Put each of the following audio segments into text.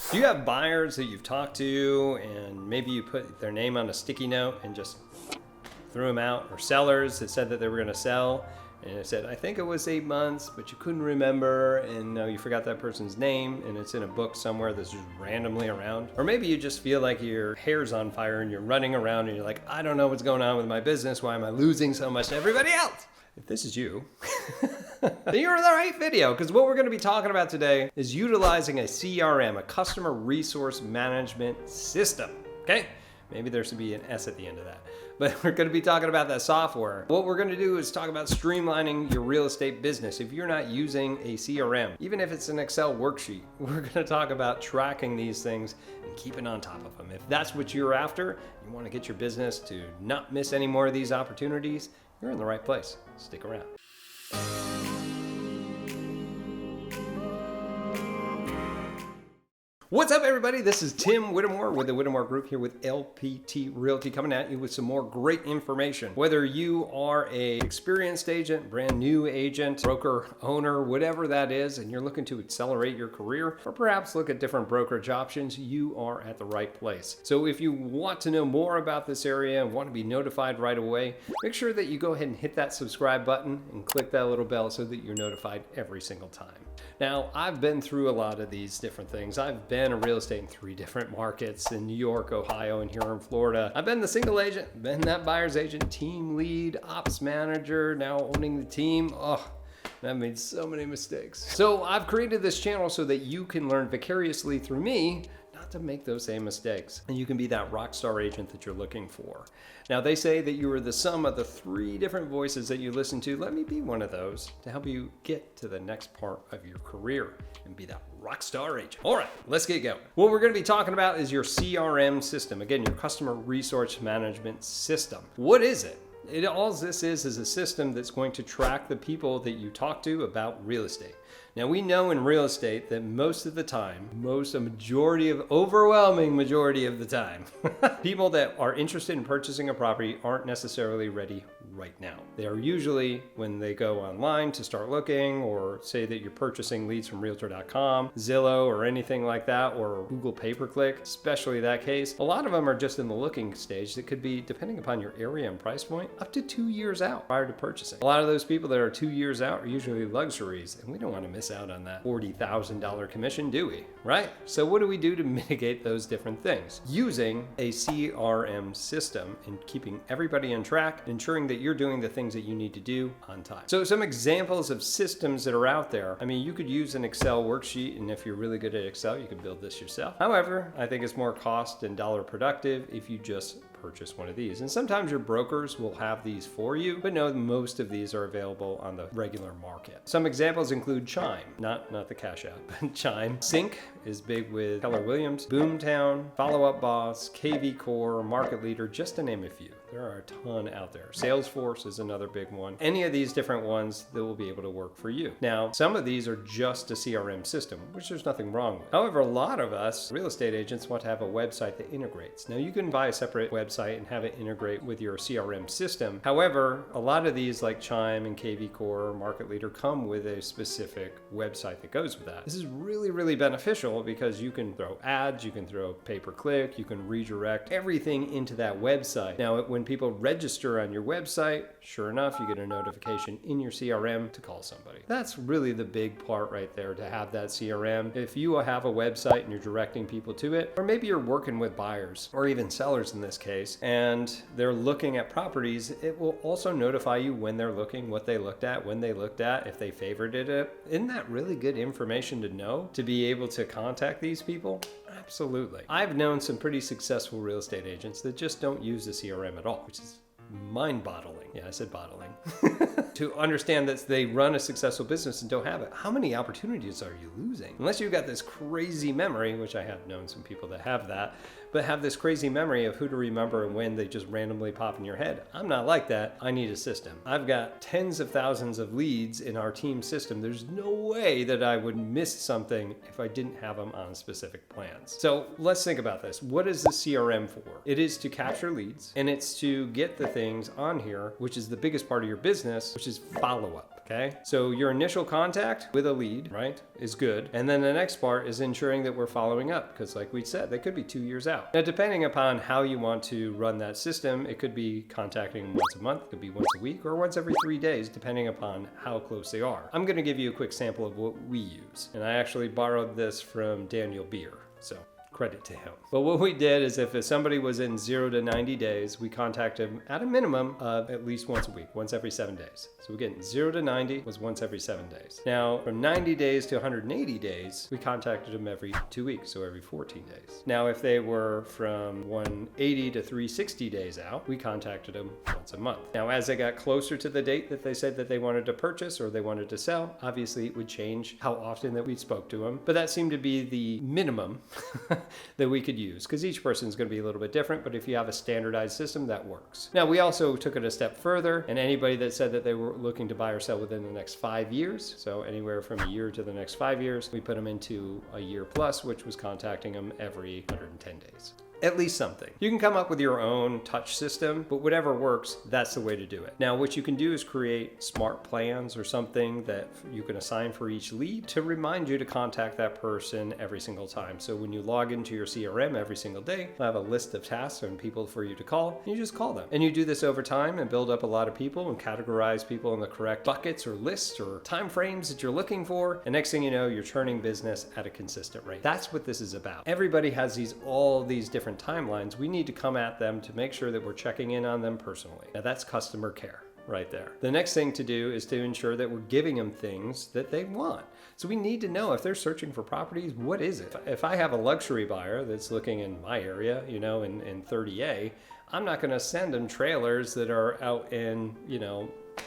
Do you have buyers that you've talked to and maybe you put their name on a sticky note and just threw them out? Or sellers that said that they were going to sell and it said, I think it was 8 months, but you couldn't remember and you forgot that person's name and it's in a book somewhere that's just randomly around. Or maybe you just feel like your hair's on fire and you're running around and you're like, I don't know what's going on with my business. Why am I losing so much to everybody else? If this is you, then you're in the right video, because what we're going to be talking about today is utilizing a CRM, a customer resource management system. Okay? Maybe there should be an S at the end of that. But we're going to be talking about that software. What we're going to do is talk about streamlining your real estate business. If you're not using a CRM, even if it's an Excel worksheet, we're going to talk about tracking these things and keeping on top of them. If that's what you're after, you want to get your business to not miss any more of these opportunities, you're in the right place. Stick around. What's up, everybody? This is Tim Whittemore with the Whittemore Group here with LPT Realty, coming at you with some more great information. Whether you are an experienced agent, brand new agent, broker, owner, whatever that is, and you're looking to accelerate your career or perhaps look at different brokerage options, you are at the right place. So if you want to know more about this area and want to be notified right away, make sure that you go ahead and hit that subscribe button and click that little bell so that you're notified every single time. Now, I've been through a lot of these different things. I've been in real estate in 3 different markets in New York, Ohio, and here in Florida. I've been the single agent, been that buyer's agent, team lead, ops manager, now owning the team. Oh, I've made so many mistakes. So I've created this channel so that you can learn vicariously through me not to make those same mistakes. And you can be that rock star agent that you're looking for. Now, they say that you are the sum of the 3 different voices that you listen to. Let me be one of those to help you get to the next part of your career and be that rock star agent. All right, let's get going. What we're going to be talking about is your CRM system. Again, your customer resource management system. What is it? All this is a system that's going to track the people that you talk to about real estate. Now, we know in real estate that most of the time, overwhelming majority of the time, people that are interested in purchasing a property aren't necessarily ready right now. They are usually, when they go online to start looking, or say that you're purchasing leads from Realtor.com, Zillow, or anything like that, or Google pay-per-click, especially that case, a lot of them are just in the looking stage that could be, depending upon your area and price point, up to 2 years out prior to purchasing. A lot of those people that are 2 years out are usually luxuries, and we don't want to miss out on that $40,000 commission, do we? Right? So what do we do to mitigate those different things? Using a CRM system and keeping everybody on track, ensuring that you're doing the things that you need to do on time. So some examples of systems that are out there. I mean, you could use an Excel worksheet, and if you're really good at Excel, you could build this yourself. However, I think it's more cost and dollar productive if you just purchase one of these. And sometimes your brokers will have these for you, but no, most of these are available on the regular market. Some examples include Chime, not the Cash App, but Chime. Sync is big with Keller Williams, Boomtown, Follow Up Boss, KV Core, Market Leader, just to name a few. There are a ton out there. Salesforce is another big one. Any of these different ones that will be able to work for you. Now, some of these are just a CRM system, which there's nothing wrong with. However, a lot of us real estate agents want to have a website that integrates. Now, you can buy a separate website and have it integrate with your CRM system. However, a lot of these like Chime and KV Core, Market Leader, come with a specific website that goes with that. This is really, really beneficial because you can throw ads, you can throw pay-per-click, you can redirect everything into that website. Now, when people register on your website, sure enough, you get a notification in your CRM to call somebody. That's really the big part right there, to have that CRM. If you have a website and you're directing people to it, or maybe you're working with buyers or even sellers in this case, and they're looking at properties, it will also notify you when they're looking, what they looked at, when they looked at, if they favorited it. Isn't that really good information to know, to be able to contact these people? Absolutely. I've known some pretty successful real estate agents that just don't use the CRM at all, which is mind-boggling. Yeah, I said bottling. To understand that they run a successful business and don't have it. How many opportunities are you losing? Unless you've got this crazy memory, which I have known some people that have that, but have this crazy memory of who to remember and when they just randomly pop in your head. I'm not like that. I need a system. I've got tens of thousands of leads in our team system. There's no way that I would miss something if I didn't have them on specific plans. So let's think about this. What is the CRM for? It is to capture leads, and it's to get the things on here, which is the biggest part of your business, which is follow-up. Okay, so your initial contact with a lead, right, is good. And then the next part is ensuring that we're following up, because like we said, they could be 2 years out. Now, depending upon how you want to run that system, it could be contacting them once a month, it could be once a week, or once every 3 days, depending upon how close they are. I'm gonna give you a quick sample of what we use. And I actually borrowed this from Daniel Beer, so credit to him. But what we did is if somebody was in 0 to 90 days, we contact them at a minimum of at least once a week, once every 7 days. So again, 0 to 90 was once every 7 days. Now, from 90 days to 180 days, we contacted them every 2 weeks, so every 14 days. Now, if they were from 180 to 360 days out, we contacted them once a month. Now, as they got closer to the date that they said that they wanted to purchase or they wanted to sell, obviously it would change how often that we spoke to them. But that seemed to be the minimum that we could use, because each person is going to be a little bit different, but if you have a standardized system, that works. Now, we also took it a step further, and anybody that said that they were looking to buy or sell within the next 5 years, so anywhere from a year to the next 5 years, we put them into a year plus, which was contacting them every 110 days. At least something. You can come up with your own touch system, but whatever works, that's the way to do it. Now, what you can do is create smart plans or something that you can assign for each lead to remind you to contact that person every single time. So when you log into your CRM every single day, you'll have a list of tasks and people for you to call, and you just call them. And you do this over time and build up a lot of people and categorize people in the correct buckets or lists or time frames that you're looking for. And next thing you know, you're churning business at a consistent rate. That's what this is about. Everybody has all these different timelines. We need to come at them to make sure that we're checking in on them personally. Now, that's customer care right there. The next thing to do is to ensure that we're giving them things that they want. So we need to know if they're searching for properties, what is it? If I have a luxury buyer that's looking in my area, in 30A, I'm not going to send them trailers that are out in,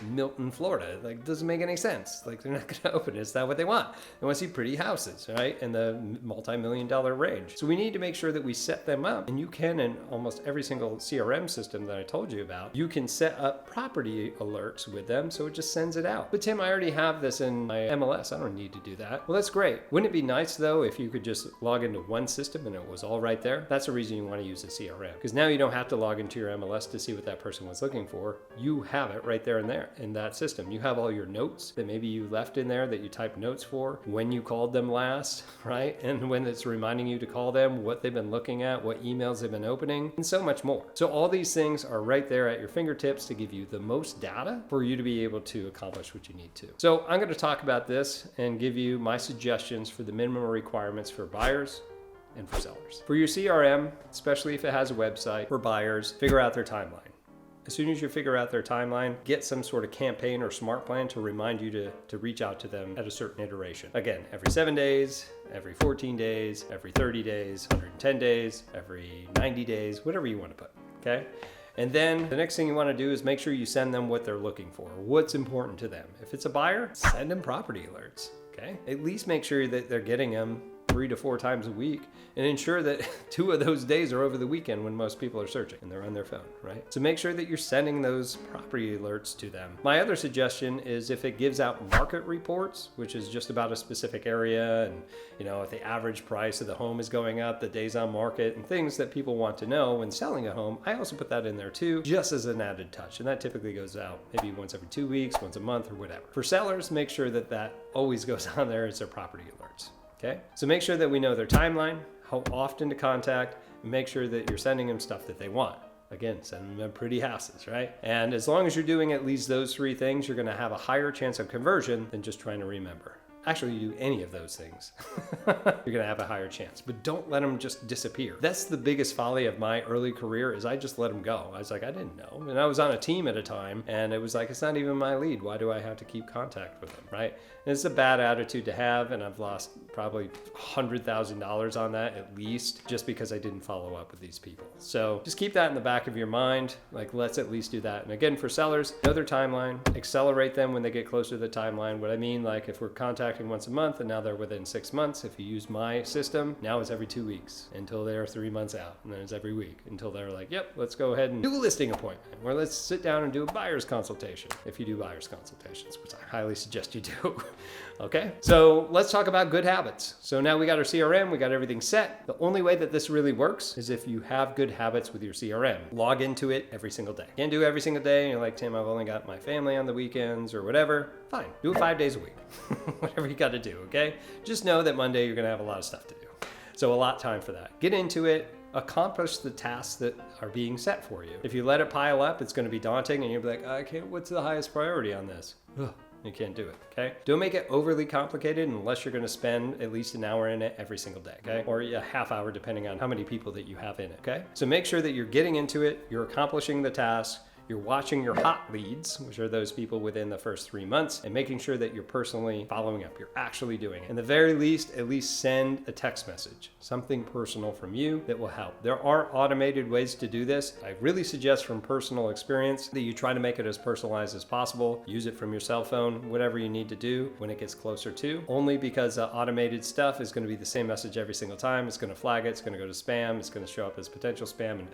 Milton, Florida. Like, doesn't make any sense. Like, they're not going to open it. It's not what they want. They want to see pretty houses, right? In the multi-million-dollar range. So we need to make sure that we set them up. And you can, in almost every single CRM system that I told you about, you can set up property alerts with them, so it just sends it out. But Tim, I already have this in my MLS. I don't need to do that. Well, that's great. Wouldn't it be nice, though, if you could just log into one system and it was all right there? That's the reason you want to use a CRM. Because now you don't have to log into your MLS to see what that person was looking for. You have it right there and there in that system. You have all your notes that maybe you left in there that you typed notes for, when you called them last, right? And when it's reminding you to call them, what they've been looking at, what emails they've been opening, and so much more. So all these things are right there at your fingertips to give you the most data for you to be able to accomplish what you need to. So I'm going to talk about this and give you my suggestions for the minimum requirements for buyers and for sellers. For your CRM, especially if it has a website, for buyers, figure out their timeline. As soon as you figure out their timeline, get some sort of campaign or smart plan to remind you to reach out to them at a certain iteration. Again, every 7 days, every 14 days, every 30 days, 110 days, every 90 days, whatever you want to put, okay? And then the next thing you want to do is make sure you send them what they're looking for, what's important to them. If it's a buyer, send them property alerts, okay? At least make sure that they're getting them 3 to 4 times a week, and ensure that 2 of those days are over the weekend when most people are searching and they're on their phone, right? So make sure that you're sending those property alerts to them. My other suggestion is if it gives out market reports, which is just about a specific area, and if the average price of the home is going up, the days on market, and things that people want to know when selling a home, I also put that in there too, just as an added touch. And that typically goes out maybe once every 2 weeks, once a month, or whatever. For sellers, make sure that always goes on there as their property alerts. Okay, so make sure that we know their timeline, how often to contact, and make sure that you're sending them stuff that they want. Again, send them pretty houses, right? And as long as you're doing at least those 3 things, you're going to have a higher chance of conversion than just trying to remember. Actually, you do any of those things, you're going to have a higher chance. But don't let them just disappear. That's the biggest folly of my early career, is I just let them go. I was like, I didn't know. And I was on a team at a time, and it was like, it's not even my lead. Why do I have to keep contact with them, right? And it's a bad attitude to have, and I've lost probably $100,000 on that at least, just because I didn't follow up with these people. So just keep that in the back of your mind. Like, let's at least do that. And again, for sellers, know their timeline, accelerate them when they get closer to the timeline. What I mean, like if we're contacting contacting once a month, and now they're within 6 months. If you use my system, now it's every 2 weeks until they're 3 months out, and then it's every week until they're like, yep, let's go ahead and do a listing appointment, or let's sit down and do a buyer's consultation, if you do buyer's consultations, which I highly suggest you do. Okay, so let's talk about good habits. So now we got our CRM, we got everything set. The only way that this really works is if you have good habits with your CRM. Log into it every single day. Can't do every single day. You're like, Tim, I've only got my family on the weekends or whatever. Fine, do it 5 days a week. Whatever you got to do, okay? Just know that Monday you're gonna have a lot of stuff to do. So a lot of time for that. Get into it. Accomplish the tasks that are being set for you. If you let it pile up, it's going to be daunting, and you'll be like, I can't, what's the highest priority on this? Ugh, you can't do it, okay? Don't make it overly complicated unless you're going to spend at least an hour in it every single day, okay? Or a half hour, depending on how many people that you have in it, okay? So make sure that you're getting into it, you're accomplishing the task, you're watching your hot leads, which are those people within the first 3 months, and making sure that you're personally following up. You're actually doing it. In the very least, at least send a text message, something personal from you that will help. There are automated ways to do this. I really suggest from personal experience that you try to make it as personalized as possible. Use it from your cell phone, whatever you need to do when it gets closer to. Only because automated stuff is going to be the same message every single time. It's going to flag it, it's going to go to spam, it's going to show up as potential spam, and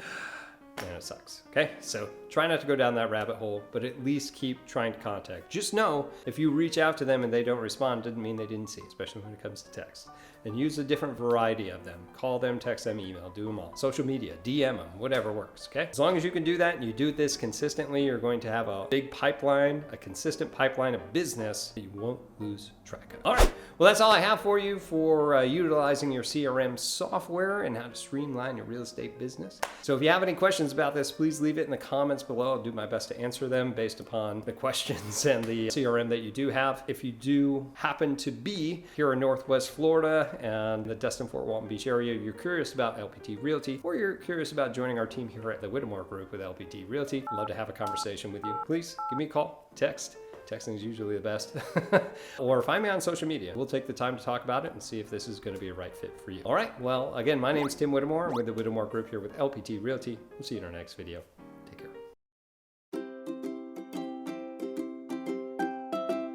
it sucks, okay? So try not to go down that rabbit hole, but at least keep trying to contact. Just know if you reach out to them and they don't respond, doesn't mean they didn't see, especially when it comes to text. And use a different variety of them. Call them, text them, email, do them all. Social media, DM them, whatever works, okay? As long as you can do that and you do this consistently, you're going to have a big pipeline, a consistent pipeline of business that you won't lose track of. All right, well, that's all I have for you for utilizing your CRM software and how to streamline your real estate business. So if you have any questions about this, please leave it in the comments below. I'll do my best to answer them based upon the questions and the CRM that you do have. If you do happen to be here in Northwest Florida and the Destin Fort Walton Beach area, you're curious about LPT Realty, or you're curious about joining our team here at the Whittemore Group with LPT Realty, I'd love to have a conversation with you. Please give me a call, text. Texting is usually the best. Or find me on social media. We'll take the time to talk about it and see if this is going to be a right fit for you. All right, well, again, my name is Tim Whittemore. I'm with the Whittemore Group here with LPT Realty. We'll see you in our next video.